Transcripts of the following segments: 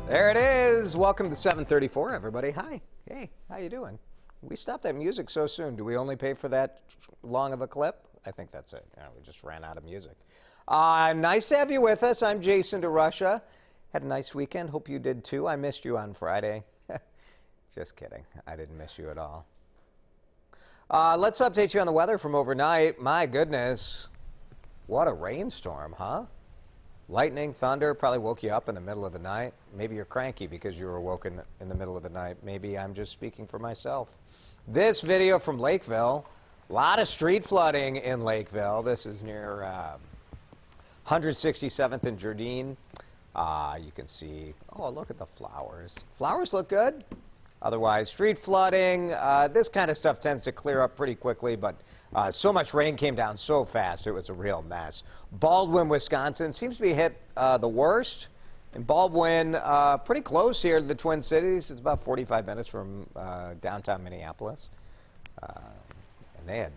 There it is. Welcome to 734, everybody. Hi. Hey, how you doing? We stopped that music so soon. Do we only pay for that long of a clip? I think that's it. Yeah, we just ran out of music. Nice to have you with us. I'm Jason DeRusha. Had a nice weekend. Hope you did too. I missed you on Friday. Just kidding. I didn't miss you at all. Let's update you on the weather from overnight. My goodness. What a rainstorm, huh? Lightning, thunder probably woke you up in the middle of the night. Maybe you're cranky because you were woken in the middle of the night. Maybe I'm just speaking for myself. This video from Lakeville. A lot of street flooding in Lakeville. This is near 167th and Jardine. You can see, oh, look at the flowers. Flowers look good. Otherwise, street flooding, this kind of stuff tends to clear up pretty quickly, but so much rain came down so fast, it was a real mess. Baldwin, Wisconsin seems to be hit the worst. And Baldwin, pretty close here to the Twin Cities. It's about 45 minutes from downtown Minneapolis. And they had,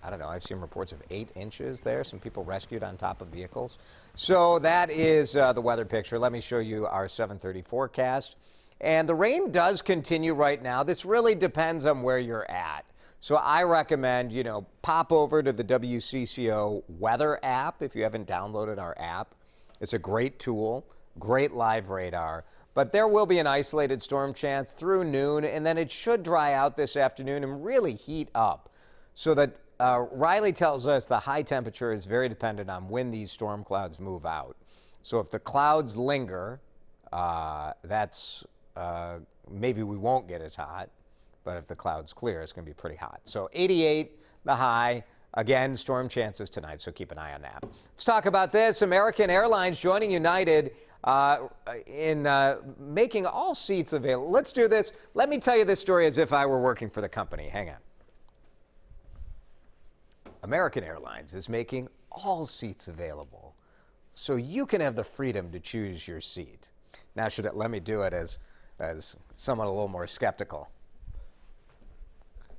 I don't know, I've seen reports of 8 inches there. Some people rescued on top of vehicles. So that is the weather picture. Let me show you our 7:30 forecast. And the rain does continue right now. This really depends on where you're at. So I recommend, pop over to the WCCO weather app if you haven't downloaded our app. It's a great tool, great live radar. But there will be an isolated storm chance through noon, and then it should dry out this afternoon and really heat up. So that Riley tells us the high temperature is very dependent on when these storm clouds move out. So if the clouds linger, maybe we won't get as hot, but if the clouds clear, it's going to be pretty hot. So 88, the high. Again, storm chances tonight, so keep an eye on that. Let's talk about this. American Airlines joining United in making all seats available. Let's do this. Let me tell you this story as if I were working for the company. Hang on. American Airlines is making all seats available, so you can have the freedom to choose your seat. Now, let me do it as someone a little more skeptical.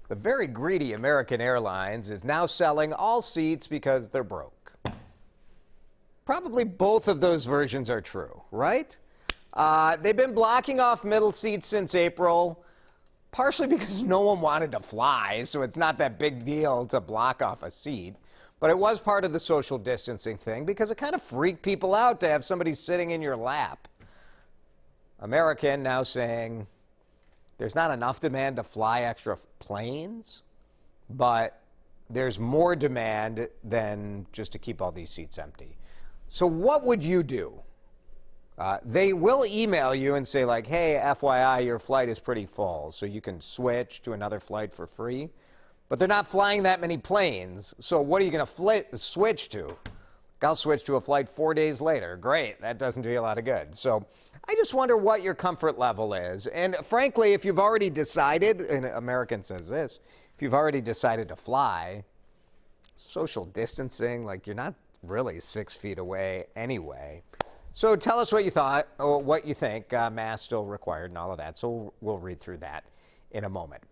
The very greedy American Airlines is now selling all seats because they're broke. Probably both of those versions are true, right? They've been blocking off middle seats since April, partially because no one wanted to fly, so it's not that big deal to block off a seat. But it was part of the social distancing thing because it kind of freaked people out to have somebody sitting in your lap. American now saying there's not enough demand to fly extra planes, but there's more demand than just to keep all these seats empty. So what would you do? They will email you and say, like, hey, FYI, your flight is pretty full, so you can switch to another flight for free. But they're not flying that many planes, so what are you going to switch to? I'll switch to a flight 4 days later. Great, that doesn't do you a lot of good. So I just wonder what your comfort level is. And frankly, if you've already decided, and American says this, if you've already decided to fly, social distancing, like you're not really 6 feet away anyway. So tell us what you thought, or what you think. Mask still required and all of that. So we'll read through that in a moment.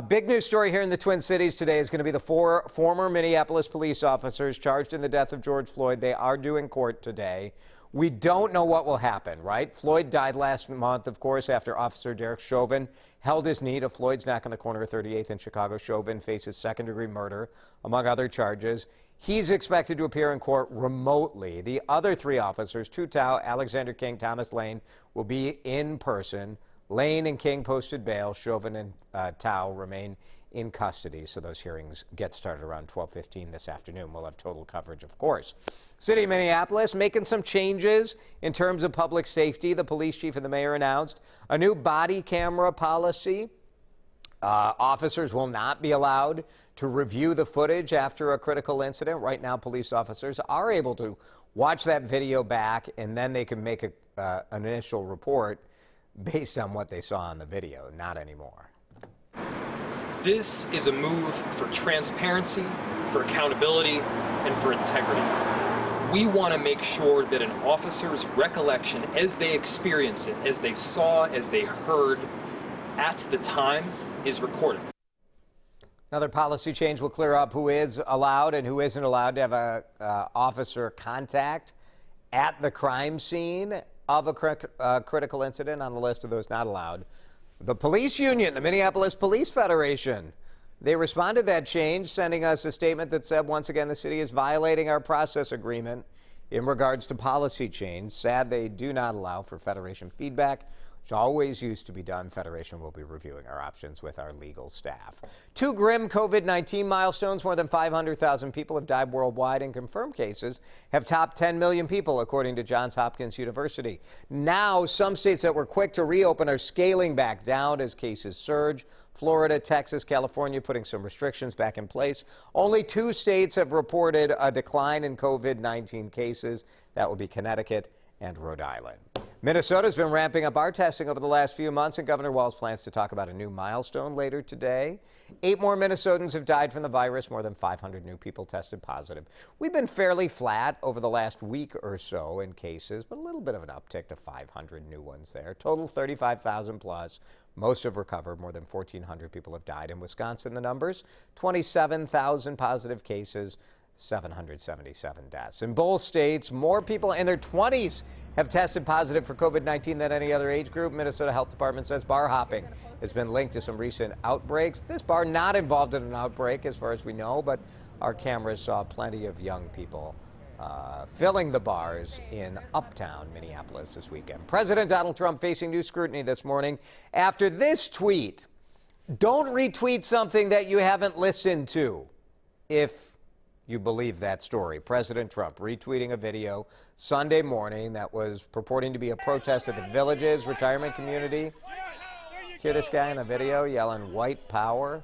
Big news story here in the Twin Cities today is going to be the 4 former Minneapolis police officers charged in the death of George Floyd. They are due in court today. We don't know what will happen, right? Floyd died last month, of course, after Officer Derek Chauvin held his knee to Floyd's neck on the corner of 38th and Chicago. Chauvin faces second-degree murder, among other charges. He's expected to appear in court remotely. The other 3 officers, Tu Tao, Alexander King, Thomas Lane, will be in person. Lane and King posted bail. Chauvin and Tao remain in custody. So those hearings get started around 12:15 this afternoon. We'll have total coverage, of course. City of Minneapolis making some changes in terms of public safety. The police chief and the mayor announced a new body camera policy. Officers will not be allowed to review the footage after a critical incident. Right now, police officers are able to watch that video back, and then they can make an initial report based on what they saw on the video. Not anymore. This is a move for transparency, for accountability, and for integrity. We want to make sure that an officer's recollection as they experienced it, as they saw, as they heard at the time is recorded. Another policy change will clear up who is allowed and who isn't allowed to have a officer contact at the crime scene. of a critical incident on the list of those not allowed. The police union, the Minneapolis Police Federation, they responded to that change, sending us a statement that said, once again, the city is violating our process agreement in regards to policy change. Sad they do not allow for Federation feedback, which always used to be done. Federation will be reviewing our options with our legal staff. Two grim COVID-19 milestones. More than 500,000 people have died worldwide, and confirmed cases have topped 10 million people, according to Johns Hopkins University. Now, some states that were quick to reopen are scaling back down as cases surge. Florida, Texas, California putting some restrictions back in place. Only 2 states have reported a decline in COVID-19 cases. That would be Connecticut and Rhode Island. Minnesota's been ramping up our testing over the last few months, and Governor Walz plans to talk about a new milestone later today. 8 more Minnesotans have died from the virus. More than 500 new people tested positive. We've been fairly flat over the last week or so in cases, but a little bit of an uptick to 500 new ones there. Total 35,000 plus. Most have recovered. More than 1,400 people have died. In Wisconsin, the numbers, 27,000 positive cases, 777 deaths. In both states, more people in their 20s have tested positive for COVID-19 than any other age group. Minnesota Health Department says bar hopping has been linked to some recent outbreaks. This bar not involved in an outbreak as far as we know, but our cameras saw plenty of young people filling the bars in uptown Minneapolis this weekend. President Donald Trump facing new scrutiny this morning after this tweet. Don't retweet something that you haven't listened to, if you believe that story. President Trump retweeting a video Sunday morning that was purporting to be a protest at the Villages retirement community. Hear this guy in the video yelling white power?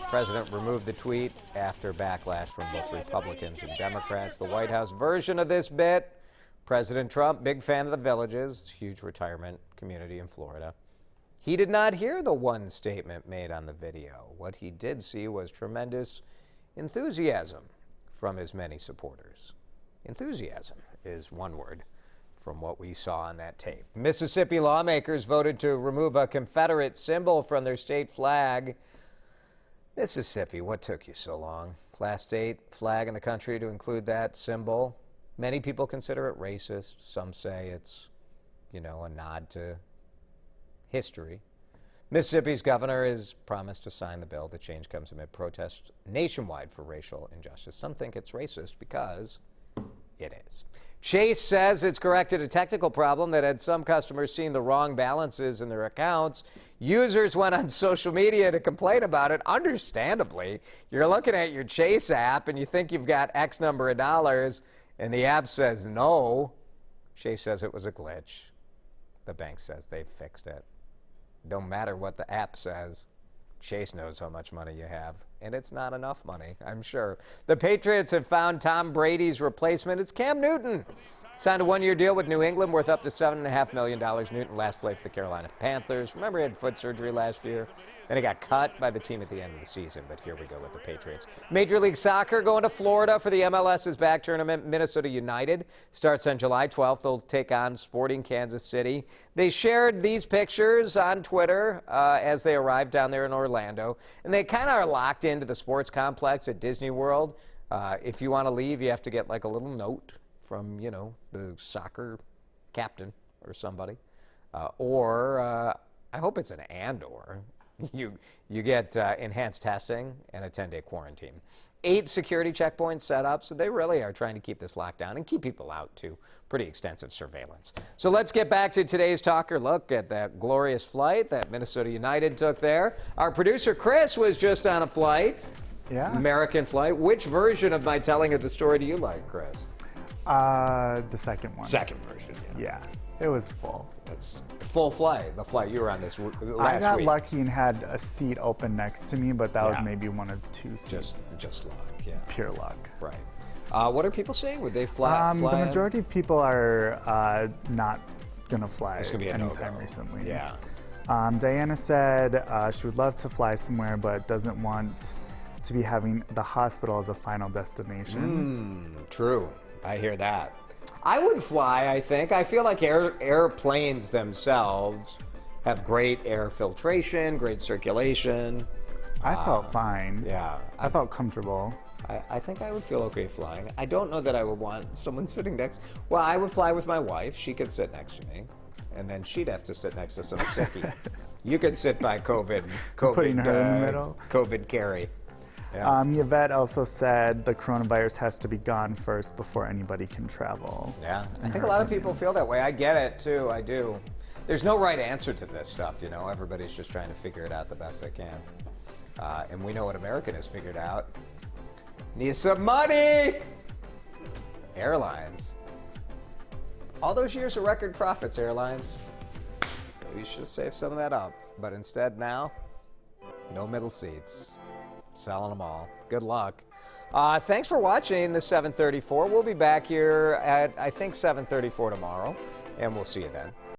President removed the tweet after backlash from both Republicans and Democrats. The White House version of this bit: President Trump, big fan of the Villages, huge retirement community in Florida. He did not hear the one statement made on the video. What he did see was tremendous enthusiasm from his many supporters. Enthusiasm is one word from what we saw on that tape. Mississippi lawmakers voted to remove a Confederate symbol from their state flag. Mississippi, what took you so long? Last state flag in the country to include that symbol. Many people consider it racist. Some say it's, a nod to history. Mississippi's governor has promised to sign the bill. The change comes amid protests nationwide for racial injustice. Some think it's racist because it is. Chase says it's corrected a technical problem that had some customers seeing the wrong balances in their accounts. Users went on social media to complain about it. Understandably, you're looking at your Chase app and you think you've got X number of dollars, and the app says no. Chase says it was a glitch. The bank says they've fixed it. Don't matter what the app says. Chase knows how much money you have, and it's not enough money, I'm sure. The Patriots have found Tom Brady's replacement. It's Cam Newton. Signed a 1-year deal with New England worth up to $7.5 million. Newton last played for the Carolina Panthers. Remember, he had foot surgery last year. Then he got cut by the team at the end of the season, but here we go with the Patriots. Major League Soccer going to Florida for the MLS's back tournament. Minnesota United starts on July 12th. They'll take on Sporting Kansas City. They shared these pictures on Twitter as they arrived down there in Orlando, and they kind of are locked into the sports complex at Disney World. If you want to leave, you have to get like a little note from, the soccer captain or somebody. I hope it's an and/or. You get enhanced testing and a 10-day quarantine. 8 security checkpoints set up, so they really are trying to keep this locked down and keep people out, too. Pretty extensive surveillance. So let's get back to today's talker. Look at that glorious flight that Minnesota United took there. Our producer, Chris, was just on a flight. Yeah. American flight. Which version of my telling of the story do you like, Chris? The second one. Second version, yeah. It was full. Full flight, the flight you were on this last week. I got lucky and had a seat open next to me, but that was maybe one of 2 seats. Just luck, yeah. Pure luck. Right. What are people saying? Would they fly The majority of people are not going to fly It's gonna be a anytime no-go. recently. Yeah. Diana said she would love to fly somewhere, but doesn't want to be having the hospital as a final destination. True. I hear that. I would fly, I think. I feel like airplanes themselves have great air filtration, great circulation. I felt fine. Yeah. I felt comfortable. I think I would feel okay flying. I don't know that I would want someone sitting next. Well, I would fly with my wife. She could sit next to me, and then she'd have to sit next to some sickie. You could sit by COVID. Putting her in the middle. COVID carry. Yeah. Yvette also said the coronavirus has to be gone first before anybody can travel. Yeah, I think a lot of people feel that way. I get it too. I do. There's no right answer to this stuff, you know. Everybody's just trying to figure it out the best they can. And we know what American has figured out. Need some money! Airlines. All those years of record profits, airlines. Maybe you should have saved some of that up. But instead now, no middle seats. Selling them all. Good luck. Thanks for watching the 734. We'll be back here at, I think, 7:34 tomorrow, and we'll see you then.